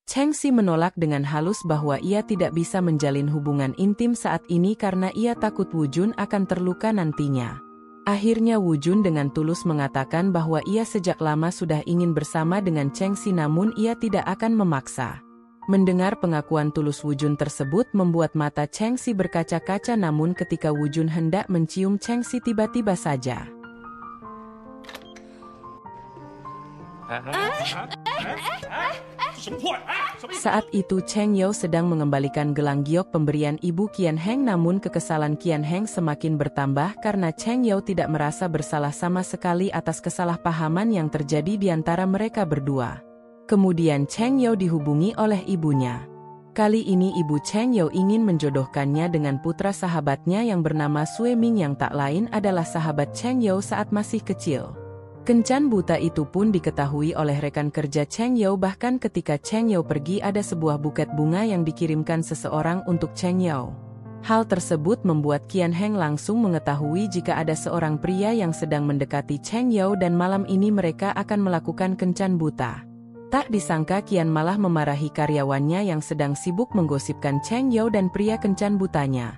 Cheng Xi menolak dengan halus bahwa ia tidak bisa menjalin hubungan intim saat ini karena ia takut Wu Jun akan terluka nantinya. Akhirnya Wu Jun dengan tulus mengatakan bahwa ia sejak lama sudah ingin bersama dengan Cheng Xi namun ia tidak akan memaksa. Mendengar pengakuan tulus Wu Jun tersebut membuat mata Cheng Xi berkaca-kaca namun ketika Wu Jun hendak mencium Cheng Xi tiba-tiba saja. Saat itu Cheng Yao sedang mengembalikan gelang giok pemberian ibu Qian Heng namun kekesalan Qian Heng semakin bertambah karena Cheng Yao tidak merasa bersalah sama sekali atas kesalahpahaman yang terjadi di antara mereka berdua. Kemudian Cheng Yao dihubungi oleh ibunya. Kali ini ibu Cheng Yao ingin menjodohkannya dengan putra sahabatnya yang bernama Sue Ming yang tak lain adalah sahabat Cheng Yao saat masih kecil. Kencan buta itu pun diketahui oleh rekan kerja Cheng Yao bahkan ketika Cheng Yao pergi ada sebuah buket bunga yang dikirimkan seseorang untuk Cheng Yao. Hal tersebut membuat Qian Heng langsung mengetahui jika ada seorang pria yang sedang mendekati Cheng Yao dan malam ini mereka akan melakukan kencan buta. Tak disangka Qian malah memarahi karyawannya yang sedang sibuk menggosipkan Cheng Yao dan pria kencan butanya.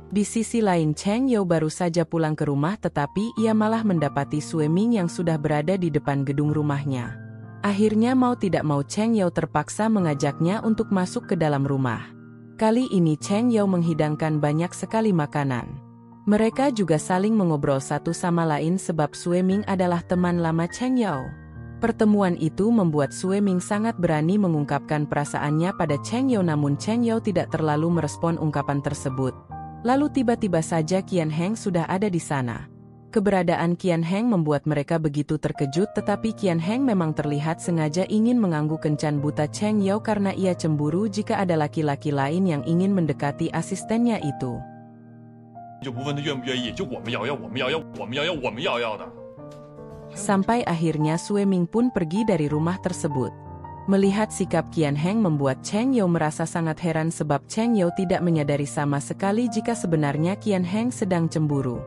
Di sisi lain Cheng Yao baru saja pulang ke rumah tetapi ia malah mendapati Sue Ming yang sudah berada di depan gedung rumahnya. Akhirnya mau tidak mau Cheng Yao terpaksa mengajaknya untuk masuk ke dalam rumah. Kali ini Cheng Yao menghidangkan banyak sekali makanan. Mereka juga saling mengobrol satu sama lain sebab Sue Ming adalah teman lama Cheng Yao. Pertemuan itu membuat Sue Ming sangat berani mengungkapkan perasaannya pada Cheng Yao namun Cheng Yao tidak terlalu merespon ungkapan tersebut. Lalu tiba-tiba saja Qian Heng sudah ada di sana. Keberadaan Qian Heng membuat mereka begitu terkejut tetapi Qian Heng memang terlihat sengaja ingin mengganggu kencan buta Cheng Yao karena ia cemburu jika ada laki-laki lain yang ingin mendekati asistennya itu. Sampai akhirnya Sue Ming pun pergi dari rumah tersebut. Melihat sikap Qian Heng membuat Cheng Yao merasa sangat heran sebab Cheng Yao tidak menyadari sama sekali jika sebenarnya Qian Heng sedang cemburu.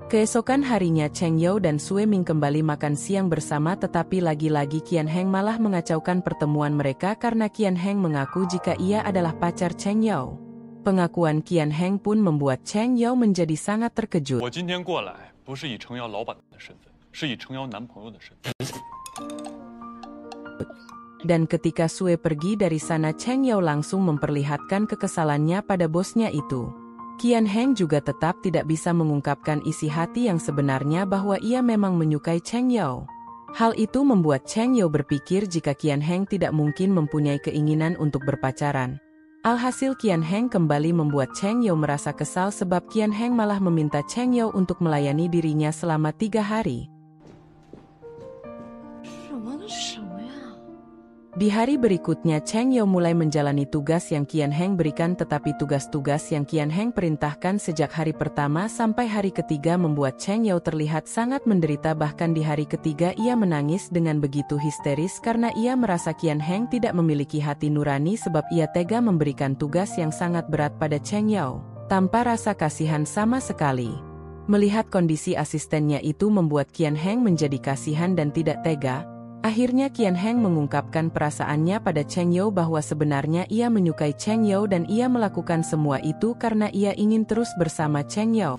Keesokan harinya Cheng Yao dan Sue Ming kembali makan siang bersama tetapi lagi-lagi Qian Heng malah mengacaukan pertemuan mereka karena Qian Heng mengaku jika ia adalah pacar Cheng Yao. Pengakuan Qian Heng pun membuat Cheng Yao menjadi sangat terkejut. Dan ketika Sue pergi dari sana Cheng Yao langsung memperlihatkan kekesalannya pada bosnya itu. Qian Heng juga tetap tidak bisa mengungkapkan isi hati yang sebenarnya bahwa ia memang menyukai Cheng Yao. Hal itu membuat Cheng Yao berpikir jika Qian Heng tidak mungkin mempunyai keinginan untuk berpacaran. Alhasil Qian Heng kembali membuat Cheng Yao merasa kesal sebab Qian Heng malah meminta Cheng Yao untuk melayani dirinya selama 3 hari. Di hari berikutnya Cheng Yao mulai menjalani tugas yang Qian Heng berikan tetapi tugas-tugas yang Qian Heng perintahkan sejak hari pertama sampai hari ketiga membuat Cheng Yao terlihat sangat menderita bahkan di hari ketiga ia menangis dengan begitu histeris karena ia merasa Qian Heng tidak memiliki hati nurani sebab ia tega memberikan tugas yang sangat berat pada Cheng Yao, tanpa rasa kasihan sama sekali. Melihat kondisi asistennya itu membuat Qian Heng menjadi kasihan dan tidak tega. Akhirnya Qian Heng mengungkapkan perasaannya pada Cheng Yao bahwa sebenarnya ia menyukai Cheng Yao dan ia melakukan semua itu karena ia ingin terus bersama Cheng Yao.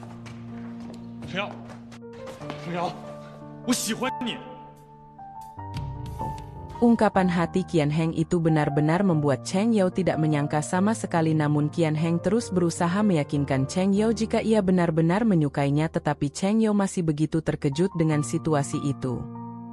Ungkapan hati Qian Heng itu benar-benar membuat Cheng Yao tidak menyangka sama sekali namun Qian Heng terus berusaha meyakinkan Cheng Yao jika ia benar-benar menyukainya tetapi Cheng Yao masih begitu terkejut dengan situasi itu.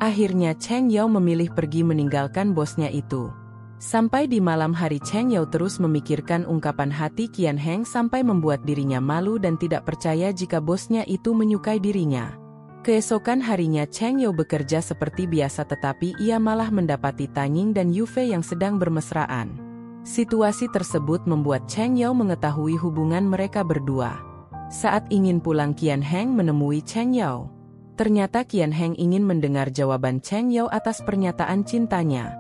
Akhirnya Cheng Yao memilih pergi meninggalkan bosnya itu. Sampai di malam hari Cheng Yao terus memikirkan ungkapan hati Qian Heng sampai membuat dirinya malu dan tidak percaya jika bosnya itu menyukai dirinya. Keesokan harinya Cheng Yao bekerja seperti biasa tetapi ia malah mendapati Tanying dan Yufei yang sedang bermesraan. Situasi tersebut membuat Cheng Yao mengetahui hubungan mereka berdua. Saat ingin pulang Qian Heng menemui Cheng Yao. Ternyata Qian Heng ingin mendengar jawaban Cheng Yao atas pernyataan cintanya.